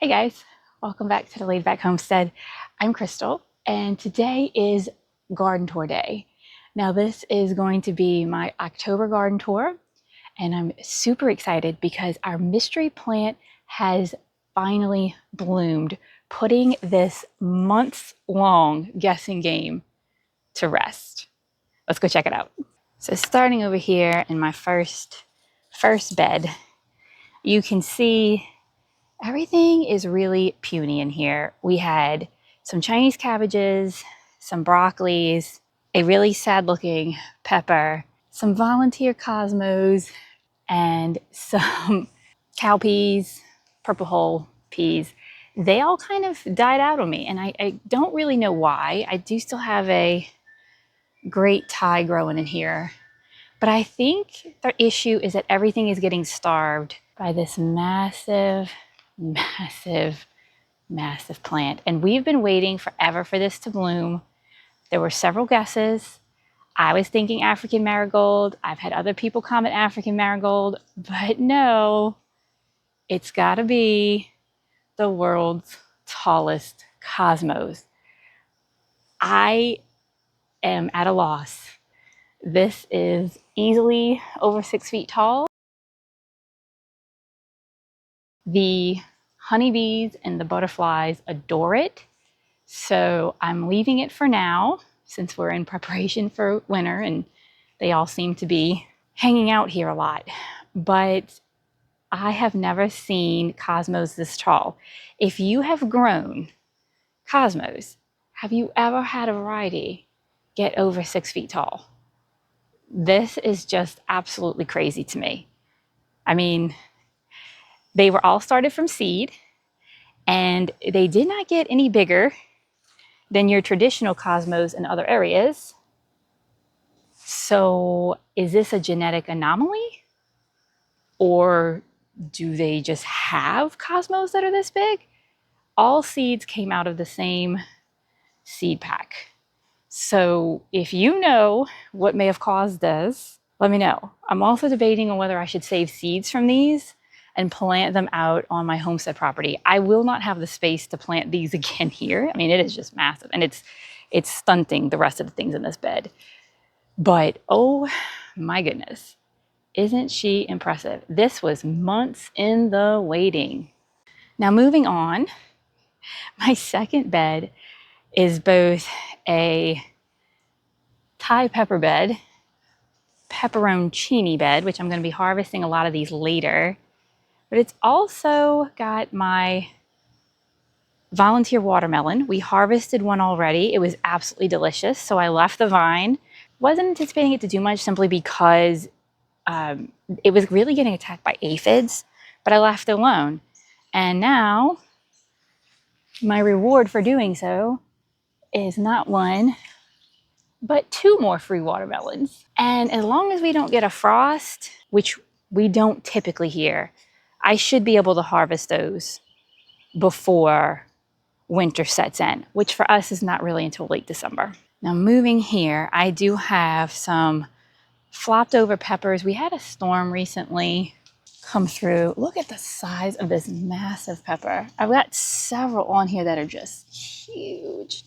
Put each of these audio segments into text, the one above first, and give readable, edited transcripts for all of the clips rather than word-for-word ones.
Hey guys, welcome back to the Laid Back Homestead. I'm Crystal, and today is garden tour day. Now this is going to be my October garden tour, and I'm super excited because our mystery plant has finally bloomed, putting this months-long guessing game to rest. Let's go check it out. So starting over here in my first bed, you can see everything is really puny in here. We had some Chinese cabbages, some broccolis, a really sad looking pepper, some volunteer cosmos, and some cowpeas, purple hull peas. They all kind of died out on me, and I don't really know why. I do still have a great Thai growing in here, but I think the issue is that everything is getting starved by this massive plant. And we've been waiting forever for this to bloom. There were several guesses. I was thinking African marigold. I've had other people comment African marigold, but no, it's gotta be the world's tallest cosmos. I am at a loss. This is easily over 6 feet tall. The honeybees and the butterflies adore it. So I'm leaving it for now since we're in preparation for winter and they all seem to be hanging out here a lot. But I have never seen cosmos this tall. If you have grown cosmos, have you ever had a variety get over 6 feet tall? This is just absolutely crazy to me. I mean, they were all started from seed and they did not get any bigger than your traditional cosmos in other areas. So is this a genetic anomaly? Or do they just have cosmos that are this big? All seeds came out of the same seed pack. So if you know what may have caused this, let me know. I'm also debating on whether I should save seeds from these and plant them out on my homestead property. I will not have the space to plant these again here. I mean, it is just massive and it's stunting the rest of the things in this bed. But oh my goodness, isn't she impressive? This was months in the waiting. Now moving on, my second bed is both a Thai pepper bed, pepperoncini bed, which I'm going to be harvesting a lot of these later. But it's also got my volunteer watermelon. We harvested one already. It was absolutely delicious. So I left the vine. Wasn't anticipating it to do much simply because it was really getting attacked by aphids, but I left it alone. And now my reward for doing so is not one, but 2 more free watermelons. And as long as we don't get a frost, which we don't typically here, I should be able to harvest those before winter sets in, which for us is not really until late December. Now moving here, I do have some flopped over peppers. We had a storm recently come through. Look at the size of this massive pepper. I've got several on here that are just huge.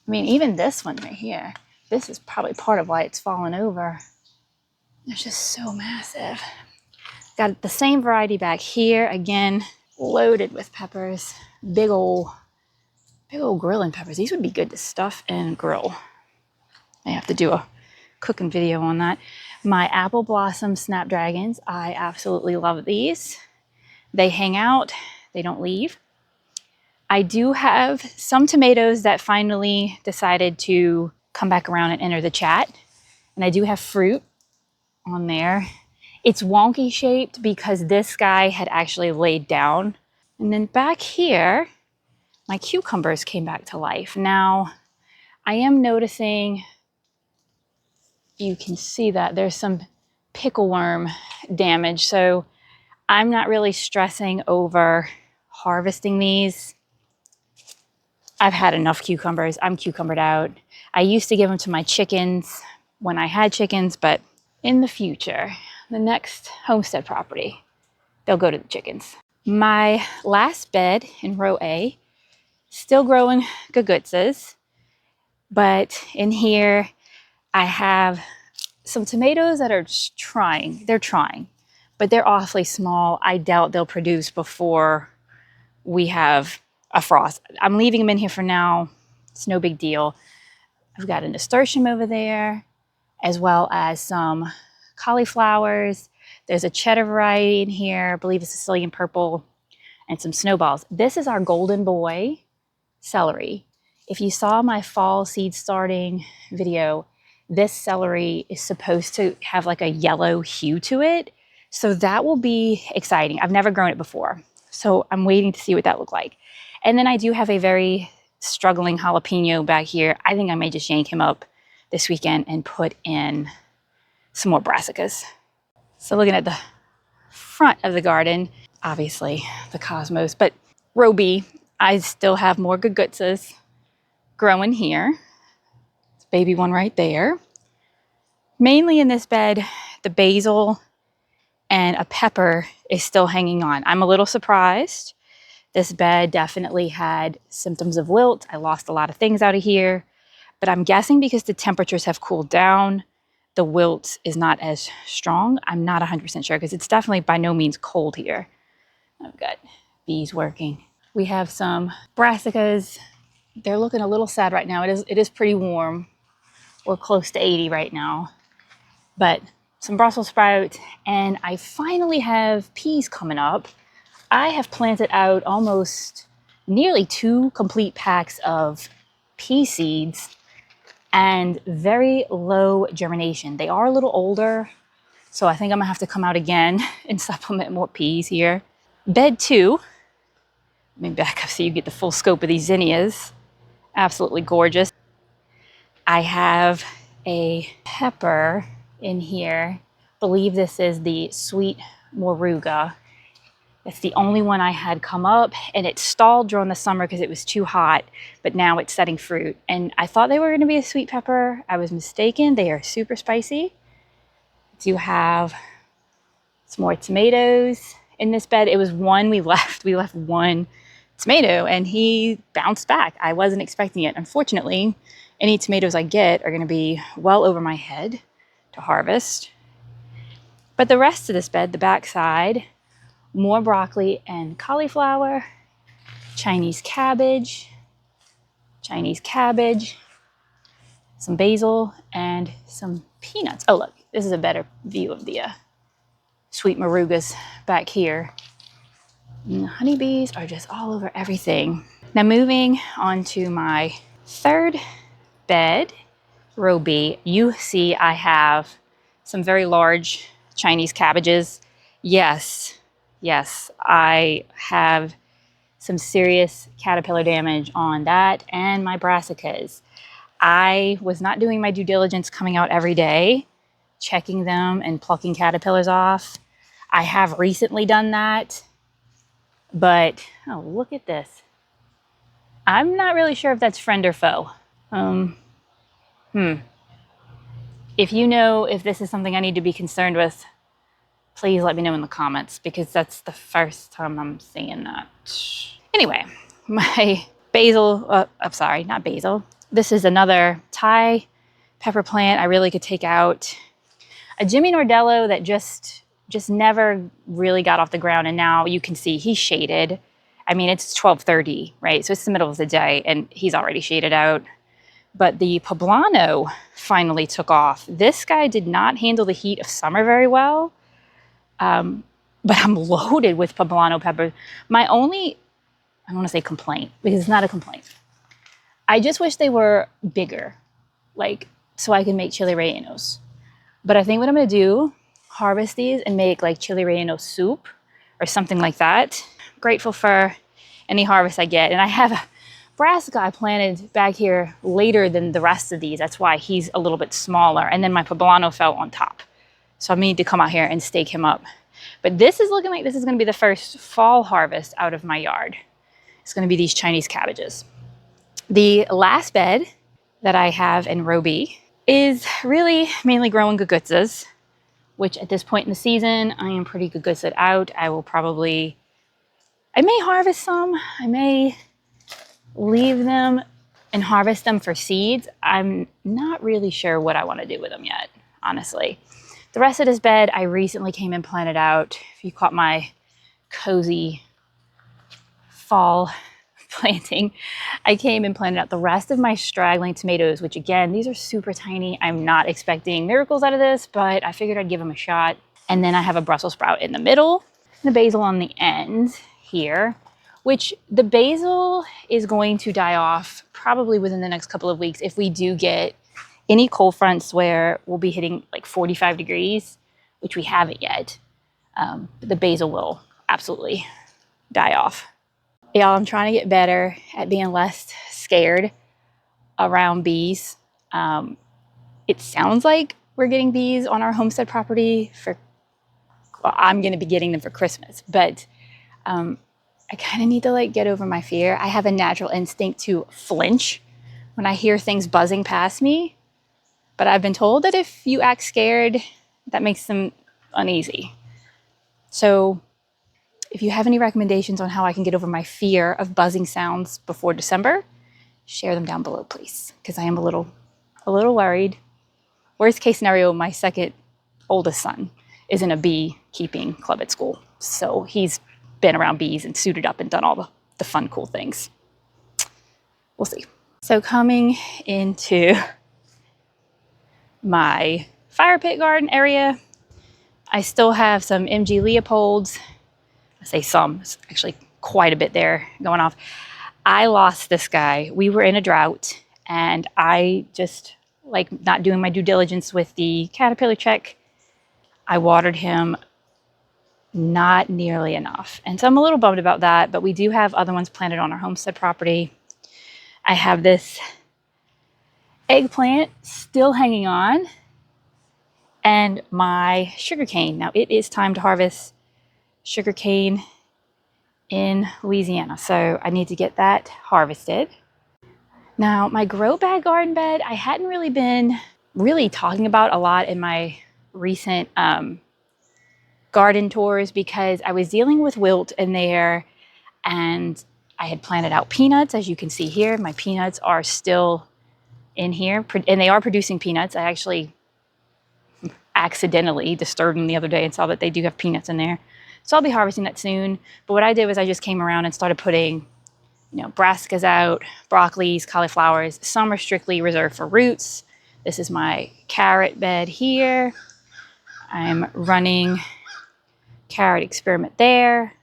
I mean, even this one right here, this is probably part of why it's fallen over. They're just so massive. Got the same variety back here, again, loaded with peppers. Big old grilling peppers. These would be good to stuff and grill. I have to do a cooking video on that. My apple blossom snapdragons, I absolutely love these. They hang out, they don't leave. I do have some tomatoes that finally decided to come back around and enter the chat. And I do have fruit on there. It's wonky shaped because this guy had actually laid down. And then back here, my cucumbers came back to life. Now, I am noticing, you can see that there's some pickleworm damage. So I'm not really stressing over harvesting these. I've had enough cucumbers. I'm cucumbered out. I used to give them to my chickens when I had chickens, but in the future, the next homestead property, they'll go to the chickens. My last bed in row A, still growing gugutzas, but in here I have some tomatoes that are just trying. They're trying, but they're awfully small. I doubt they'll produce before we have a frost. I'm leaving them in here for now. It's no big deal. I've got a nasturtium over there, as well as some cauliflowers. There's a cheddar variety in here. I believe it's Sicilian purple, and some snowballs. This is our golden boy celery. If you saw my fall seed starting video, this celery is supposed to have like a yellow hue to it. So that will be exciting. I've never grown it before, so I'm waiting to see what that looks like. And then I do have a very struggling jalapeno back here. I think I may just yank him up this weekend and put in some more brassicas. So looking at the front of the garden, obviously the cosmos, but row B, I still have more gugutzas growing here. It's baby one right there. Mainly in this bed, the basil and a pepper is still hanging on. I'm a little surprised. This bed definitely had symptoms of wilt. I lost a lot of things out of here, but I'm guessing because the temperatures have cooled down, the wilt is not as strong. I'm not 100% sure because it's definitely by no means cold here. I've got bees working. We have some brassicas. They're looking a little sad right now. It is pretty warm. We're close to 80 right now. But some Brussels sprouts, and I finally have peas coming up. I have planted out almost nearly 2 complete packs of pea seeds and very low germination. They are a little older, so I think I'm gonna have to come out again and supplement more peas here. Bed 2, let me back up so you get the full scope of these zinnias. Absolutely gorgeous. I have a pepper in here. I believe this is the sweet moruga. It's the only one I had come up, and it stalled during the summer because it was too hot, but now it's setting fruit. And I thought they were going to be a sweet pepper. I was mistaken. They are super spicy. I do have some more tomatoes in this bed. It was one we left. We left one tomato, and he bounced back. I wasn't expecting it. Unfortunately, any tomatoes I get are going to be well over my head to harvest. But the rest of this bed, the back side, more broccoli and cauliflower, Chinese cabbage, some basil, and some peanuts. Oh, look, this is a better view of the sweet morugas back here. And the honeybees are just all over everything. Now moving on to my third bed, row B, you see I have some very large Chinese cabbages. Yes, I have some serious caterpillar damage on that and my brassicas. I was not doing my due diligence coming out every day, checking them and plucking caterpillars off. I have recently done that, but oh, look at this. I'm not really sure if that's friend or foe. If you know if this is something I need to be concerned with, please let me know in the comments, because that's the first time I'm seeing that. Anyway, my basil, I'm sorry, not basil. This is another Thai pepper plant I really could take out. A Jimmy Nordello that just never really got off the ground, and now you can see he's shaded. I mean, it's 12:30, right? So it's the middle of the day, and he's already shaded out. But the poblano finally took off. This guy did not handle the heat of summer very well. But I'm loaded with poblano peppers. My only, I don't want to say complaint, because it's not a complaint. I just wish they were bigger, like, so I can make chili rellenos. But I think what I'm going to do, harvest these and make like chili relleno soup or something like that. Grateful for any harvest I get. And I have a brassica I planted back here later than the rest of these. That's why he's a little bit smaller. And then my poblano fell on top. So I need to come out here and stake him up. But this is looking like this is going to be the first fall harvest out of my yard. It's going to be these Chinese cabbages. The last bed that I have in row B is really mainly growing gugutzas, which at this point in the season, I am pretty gugutzaed out. I will probably I may harvest some. I may leave them and harvest them for seeds. I'm not really sure what I want to do with them yet, honestly. The rest of this bed, I recently came and planted out. If you caught my cozy fall planting, I came and planted out the rest of my straggling tomatoes, which again, these are super tiny. I'm not expecting miracles out of this, but I figured I'd give them a shot. And then I have a Brussels sprout in the middle, and the basil on the end here, which the basil is going to die off probably within the next couple of weeks if we do get any cold fronts where we'll be hitting like 45 degrees, which we haven't yet. The basil will absolutely die off. Y'all, I'm trying to get better at being less scared around bees. It sounds like we're getting bees on our homestead property well, I'm going to be getting them for Christmas, but I kind of need to like get over my fear. I have a natural instinct to flinch when I hear things buzzing past me, but I've been told that if you act scared, that makes them uneasy. So if you have any recommendations on how I can get over my fear of buzzing sounds before December, share them down below, please, because I am a little worried. Worst case scenario, my second oldest son is in a beekeeping club at school. So he's been around bees and suited up and done all the fun, cool things. We'll see. So coming into my fire pit garden area, I still have some MG Leopolds. I say some, it's actually quite a bit there going off. I lost this guy. We were in a drought and I just like not doing my due diligence with the caterpillar check. I watered him not nearly enough. And so I'm a little bummed about that, but we do have other ones planted on our homestead property. I have this eggplant still hanging on and my sugarcane. Now it is time to harvest sugarcane in Louisiana, so I need to get that harvested. Now my grow bag garden bed, I hadn't really been talking about a lot in my recent garden tours because I was dealing with wilt in there and I had planted out peanuts. As you can see here, my peanuts are still in here and they are producing peanuts. I actually accidentally disturbed them the other day and saw that they do have peanuts in there. So I'll be harvesting that soon. But what I did was I just came around and started putting, brassicas out, broccolis, cauliflowers. Some are strictly reserved for roots. This is my carrot bed here. I'm running carrot experiment there,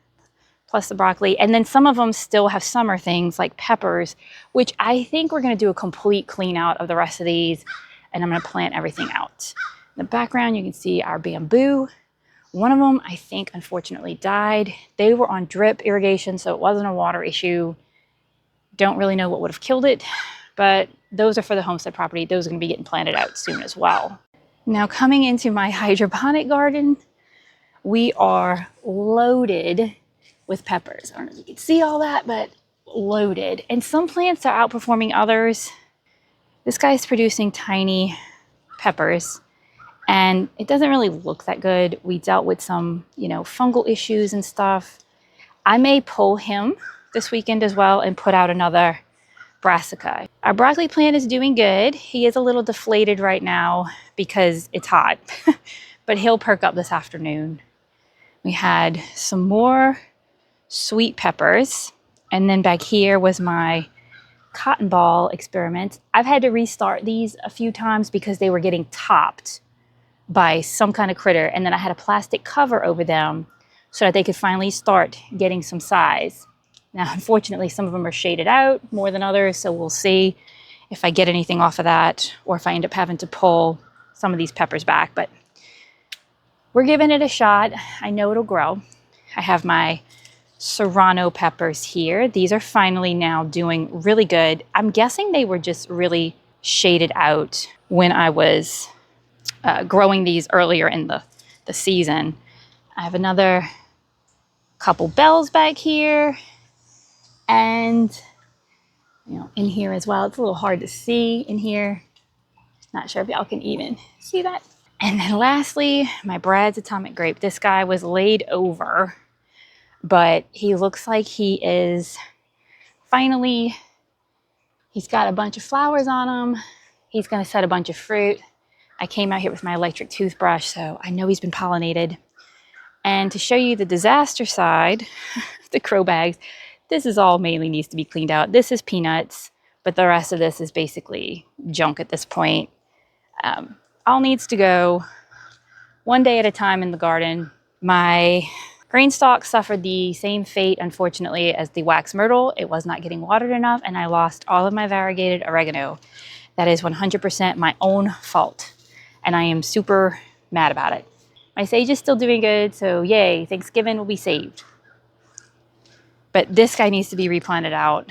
plus the broccoli. And then some of them still have summer things like peppers, which I think we're going to do a complete clean out of the rest of these. And I'm going to plant everything out. In the background, you can see our bamboo. One of them, I think, unfortunately died. They were on drip irrigation, so it wasn't a water issue. Don't really know what would have killed it, but those are for the homestead property. Those are going to be getting planted out soon as well. Now coming into my hydroponic garden, we are loaded with peppers. I don't know if you can see all that, but loaded. And some plants are outperforming others. This guy's producing tiny peppers and it doesn't really look that good. We dealt with some, fungal issues and stuff. I may pull him this weekend as well and put out another brassica. Our broccoli plant is doing good. He is a little deflated right now because it's hot, but he'll perk up this afternoon. We had some more sweet peppers. And then back here was my cotton ball experiment. I've had to restart these a few times because they were getting topped by some kind of critter. And then I had a plastic cover over them so that they could finally start getting some size. Now, unfortunately, some of them are shaded out more than others. So we'll see if I get anything off of that or if I end up having to pull some of these peppers back. But we're giving it a shot. I know it'll grow. I have my serrano peppers here. These are finally now doing really good. I'm guessing they were just really shaded out when I was growing these earlier in the season. I have another couple bells back here and in here as well. It's a little hard to see in here. Not sure if y'all can even see that. And then lastly, my Brad's atomic grape. This guy was laid over but he looks like he is finally, he's got a bunch of flowers on him. He's going to set a bunch of fruit. I came out here with my electric toothbrush, so I know he's been pollinated. And to show you the disaster side, the crow bags, this is all mainly needs to be cleaned out. This is peanuts, but the rest of this is basically junk at this point. All needs to go one day at a time in the garden. My green stalk suffered the same fate, unfortunately, as the wax myrtle. It was not getting watered enough, and I lost all of my variegated oregano. That is 100% my own fault, and I am super mad about it. My sage is still doing good, so yay, Thanksgiving will be saved. But this guy needs to be replanted out,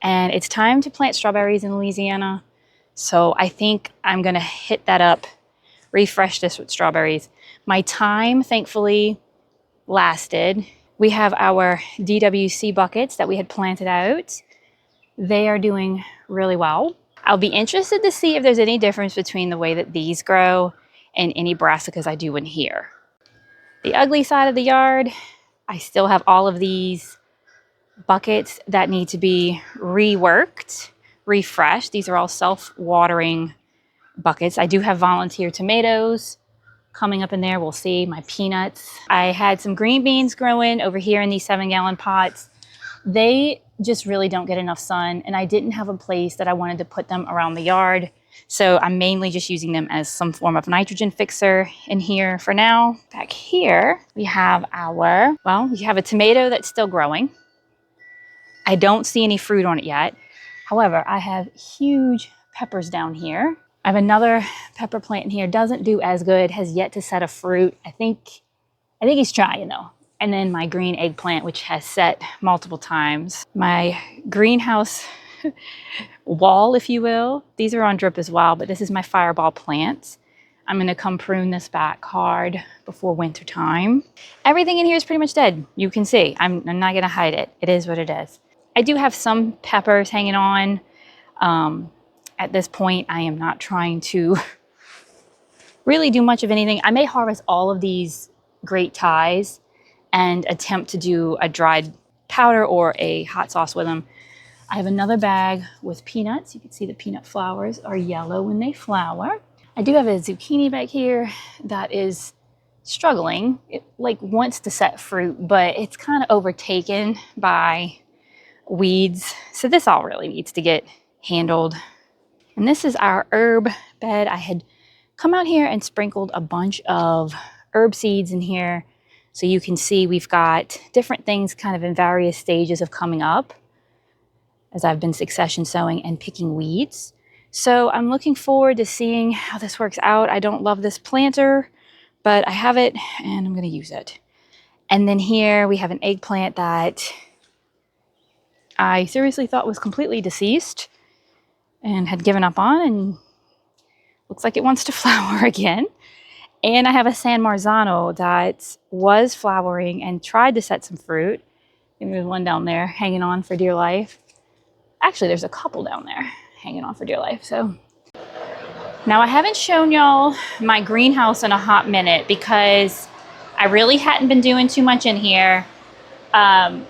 and it's time to plant strawberries in Louisiana. So I think I'm gonna hit that up, refresh this with strawberries. My time, thankfully, lasted. We have our DWC buckets that we had planted out. They are doing really well. I'll be interested to see if there's any difference between the way that these grow and any brassicas I do in here. The ugly side of the yard, I still have all of these buckets that need to be reworked, refreshed. These are all self-watering buckets. I do have volunteer tomatoes coming up in there. We'll see. My peanuts. I had some green beans growing over here in these 7-gallon pots. They just really don't get enough sun, and I didn't have a place that I wanted to put them around the yard. So I'm mainly just using them as some form of nitrogen fixer in here for now. Back here, we have we have a tomato that's still growing. I don't see any fruit on it yet. However, I have huge peppers down here. I have another pepper plant in here. Doesn't do as good, has yet to set a fruit. I think he's trying though. And then my green eggplant, which has set multiple times. My greenhouse wall, if you will. These are on drip as well, but this is my fireball plants. I'm gonna come prune this back hard before winter time. Everything in here is pretty much dead. You can see, I'm not gonna hide it. It is what it is. I do have some peppers hanging on. At this point, I am not trying to really do much of anything. I may harvest all of these great ties and attempt to do a dried powder or a hot sauce with them. I have another bag with peanuts. You can see the peanut flowers are yellow when they flower. I do have a zucchini back here that is struggling. It wants to set fruit, but it's kind of overtaken by weeds. So this all really needs to get handled. And this is our herb bed. I had come out here and sprinkled a bunch of herb seeds in here. So you can see we've got different things kind of in various stages of coming up as I've been succession sowing and picking weeds. So I'm looking forward to seeing how this works out. I don't love this planter, but I have it and I'm gonna use it. And then here we have an eggplant that I seriously thought was completely deceased and had given up on, and looks like it wants to flower again. And I have a San Marzano that was flowering and tried to set some fruit. And there's one down there hanging on for dear life. Actually, there's a couple down there hanging on for dear life. So now I haven't shown y'all my greenhouse in a hot minute because I really hadn't been doing too much in here.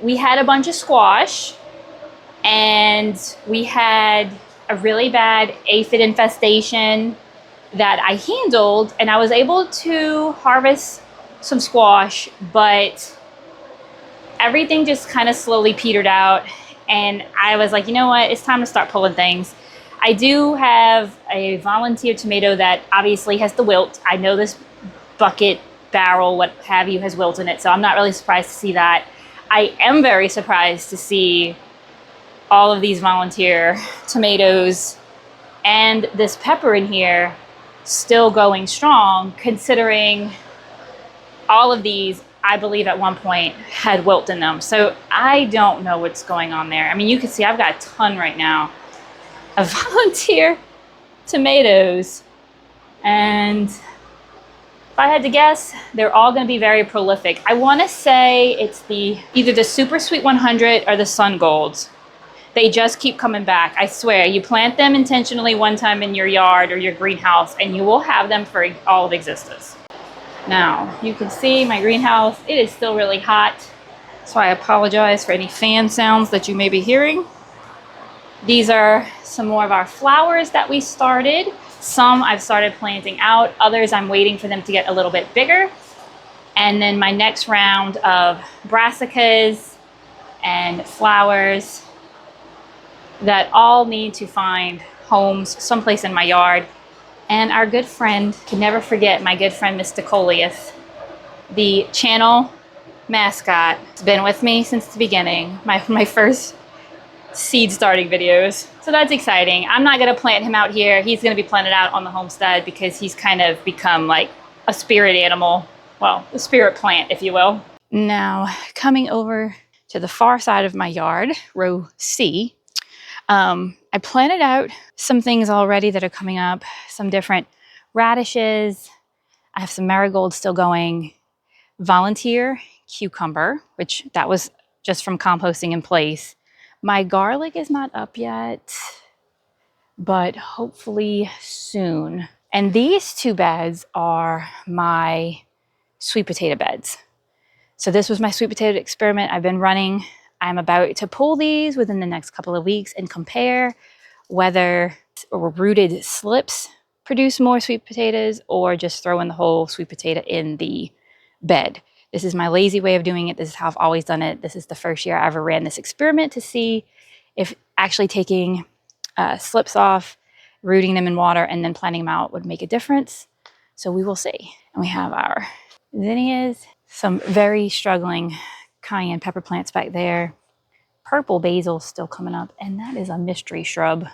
We had a bunch of squash, and we had a really bad aphid infestation that I handled, and I was able to harvest some squash, but everything just kind of slowly petered out, and I was like, you know what, it's time to start pulling things. I do have a volunteer tomato that obviously has the wilt. I know this bucket, barrel, what have you, has wilt in it, so I'm not really surprised to see that. I am very surprised to see all of these volunteer tomatoes and this pepper in here still going strong, considering all of these, I believe at one point, had wilt in them. So I don't know what's going on there. I mean, you can see I've got a ton right now of volunteer tomatoes, and if I had to guess, they're all going to be very prolific. I want to say it's either the Super Sweet 100 or the Sun Golds. They just keep coming back. I swear, you plant them intentionally one time in your yard or your greenhouse, and you will have them for all of existence. Now, you can see my greenhouse, it is still really hot. So I apologize for any fan sounds that you may be hearing. These are some more of our flowers that we started. Some I've started planting out, others I'm waiting for them to get a little bit bigger. And then my next round of brassicas and flowers that all need to find homes someplace in my yard. And our good friend, can never forget my good friend, Mr. Coleus, the channel mascot, has been with me since the beginning, my first seed starting videos. So that's exciting. I'm not gonna plant him out here. He's gonna be planted out on the homestead because he's kind of become like a spirit animal. Well, a spirit plant, if you will. Now, coming over to the far side of my yard, row C, I planted out some things already that are coming up, some different radishes. I have some marigolds still going, volunteer cucumber, which that was just from composting in place. My garlic is not up yet, but hopefully soon. And these two beds are my sweet potato beds. So this was my sweet potato experiment I've been running. I'm about to pull these within the next couple of weeks and compare whether rooted slips produce more sweet potatoes or just throw in the whole sweet potato in the bed. This is my lazy way of doing it. This is how I've always done it. This is the first year I ever ran this experiment to see if actually taking slips off, rooting them in water, and then planting them out would make a difference. So we will see. And we have our zinnias, some very struggling cayenne pepper plants back there. Purple basil still coming up, and that is a mystery shrub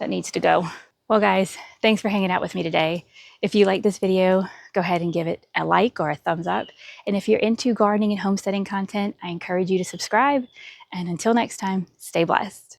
that needs to go. Well, guys, thanks for hanging out with me today. If you like this video, go ahead and give it a like or a thumbs up. And if you're into gardening and homesteading content, I encourage you to subscribe. And until next time, stay blessed.